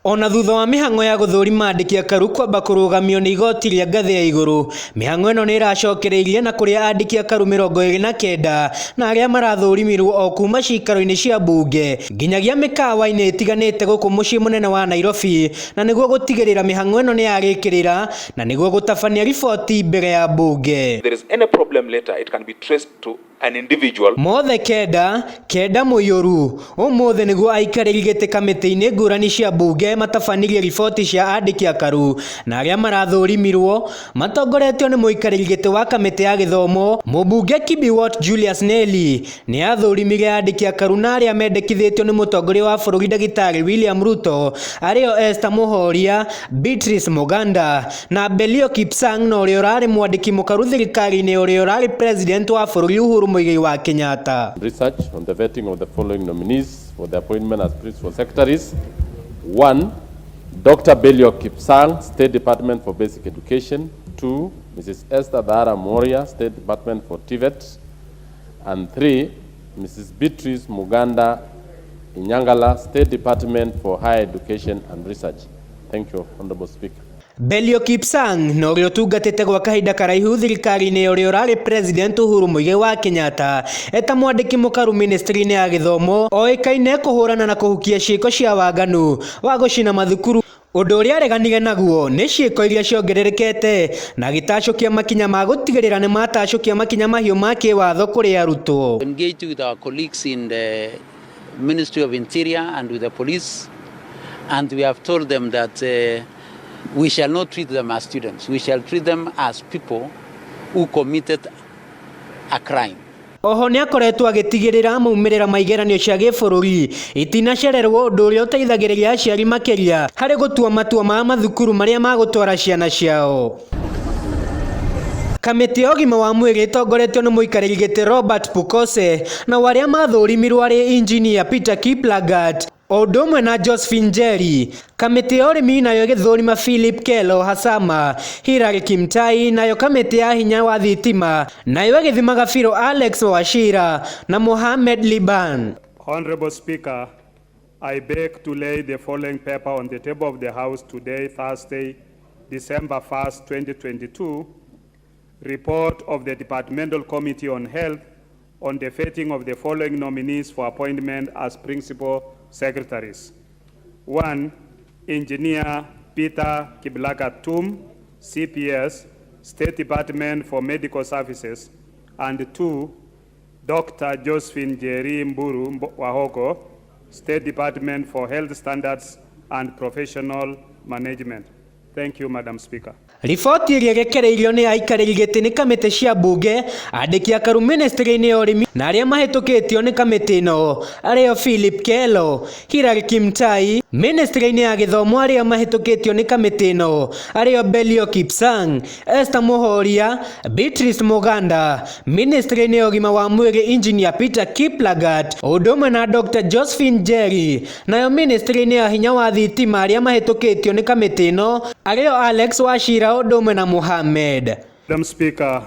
Ona thutha wa mihango ya guthurima Andiki Akaru kwamba kurugamio ni igoti ria ngathi ya iguru, mihango ino ni iracokereirie na kuria Andiki Akaru 29 na aria marathurimirwo o kuma cikaro-ini cia mbunge nginyagia mikawa-ini itiganite guku mucii munene wa Nairobi, na niguo gutigirira mihango ino ni yarikirira na niguo gutabania riboti mbere ya mbunge. There is any problem later, it can be traced to an individual. Mothe kenda muiyuru umuthe niguo aikariri giti kamiti-ini ngurani cia mbunge matabanirie riboti cia Andiki Akaru na aria marathurimirwo matongoretio ni muikariri giti wa kamiti ya githomo mumbunge Kibiwot Julius Nelly ni athurimire Andiki Akaru na aria mendekithitio ni mutongoria wa bururi Ndagitari William Ruto ario Esther Muhoria, Beatrice Muganda na Belio Kipsang na uria urari mwandiki mukaru thirikari-ini uria urari president wa bururi Uhuru Muigai wa Kenyatta. Research on the vetting of the following nominees for the appointment as principal secretaries. 1. Dr. Belio Kipsang, State Department for Basic Education. 2. Mrs. Esther Dhara Moria, State Department for TVET. And 3. Mrs. Beatrice Muganda Inyangala, State Department for Higher Education and Research. Thank you, Honorable Speaker. Belio Kipsang no rio tungatite gwa kahinda karaihu thirikari-ini uria urari president Uhuru Muigai wa Kenyatta eta mwandiki mukaru ministry-ini ya githomo oikaine kuhurana na kuhukia ciiko cia waganu wa gucina mathukuru, undu uria areganire naguo ni ciiko iria ciongererekete na gitacokia makinya ma gutigirira ni matacokia makinya mahiu ma kiwatho kuri arutwo. Engage with our colleagues in the Ministry of Interior and with the police, and we have told them that we shall not treat them as students. We shall treat them as people who committed a crime. Oho ni akoretwo agitigirira maumirira maigeranio cia gibururi itinacererwo, undu uria uteithagiriria aciari makiria hari gutua matua ma mathukuru maria magutwara ciana ciao. Kamiti ya ugima wa mwiri itongoretio ni muikariri giti Robert Pukose na waria mathurimirwo ari engineer Peter Kiplagat Odumwe na Josephine Njeri. Kamiti ya urimi nayo igithurima Philip Kelo Hasama, Hilary Kimtai, nayo kamiti ya hinya wa thitima nayo igithima Gabiro Alex Wachira na Mohamed Liban. Honorable Speaker, I beg to lay the following paper on the table of the House today, Thursday, December 1st, 2022. Report of the Departmental Committee on Health on the vetting of the following nominees for appointment as principal secretaries. 1. Engineer Peter Kiplagat-Tum, CPS, State Department for Medical Services. And 2. Dr. Josephine Njeri Mburu Wahogo, State Department for Health Standards and Professional Management. Thank you, Madam Speaker. Riboti iria gekereirio ni aikariri giti ni kamiti cia mbunge Andiki Akaru ministry-ini ya urimi na aria mahitukitio ni kamiti ino ario Philip Kelo, Hilary Kimtai, ministry-ini ya githomo aria mahitukitio ni kamiti ino ario Belio Kipsang, Esther Muhoria, Beatrice Muganda, ministry-ini ya ugima wa mwiri engineer Peter Kiplagat, Odumwe na Dr. Josephine Njeri, nayo ministry-ini ya hinya wa thitima aria mahitukitio ni kamiti ino ario Alex Wachira Odumwe na Mohamed. Madam Speaker,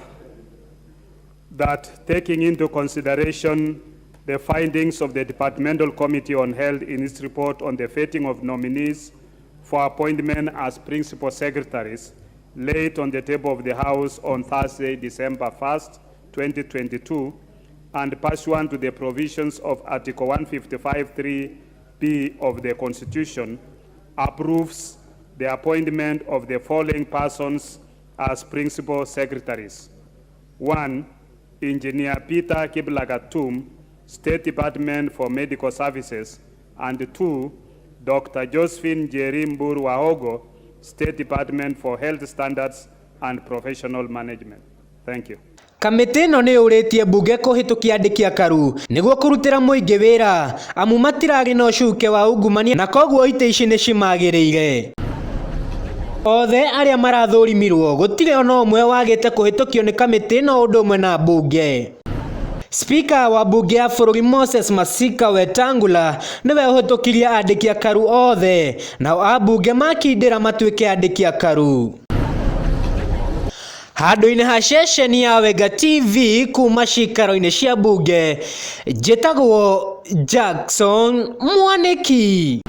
that taking into consideration the findings of the Departmental Committee on Health in its report on the vetting of nominees for appointment as principal secretaries laid on the table of the House on Thursday, December 1st, 2022, and pursuant to the provisions of Article 155(3)(b of the Constitution, approves the appointment of the following persons as principal secretaries. 1. Engineer Peter Kiplagat-Tum, State Department for Medical Services. And 2. Dr. Josephine Njeri Mburu Wahogo, State Department for Health Standards and Professional Management. Thank you. Kamiti ino ni uritie mbunge kuhitukia Andiki Akaru niguo kurutira muingi wira amu matirari no cuke wa ungumania na koguo ite ici ni cimagiriire. Othe aria marathurimirwo gutire ona umwe wagite kuhitukio ni kamiti no Odumwe na mbunge. Spika wa bunge ya bururi Moses Masika Wetangula niwe uhitukirie Andiki Akaru othe na ambunge makindira matuike Andiki Akaru. Handu-ini ha ceceni ya Wega TV kuma cikaro-ini cia mbunge njitagwo Jackson Mwaniki.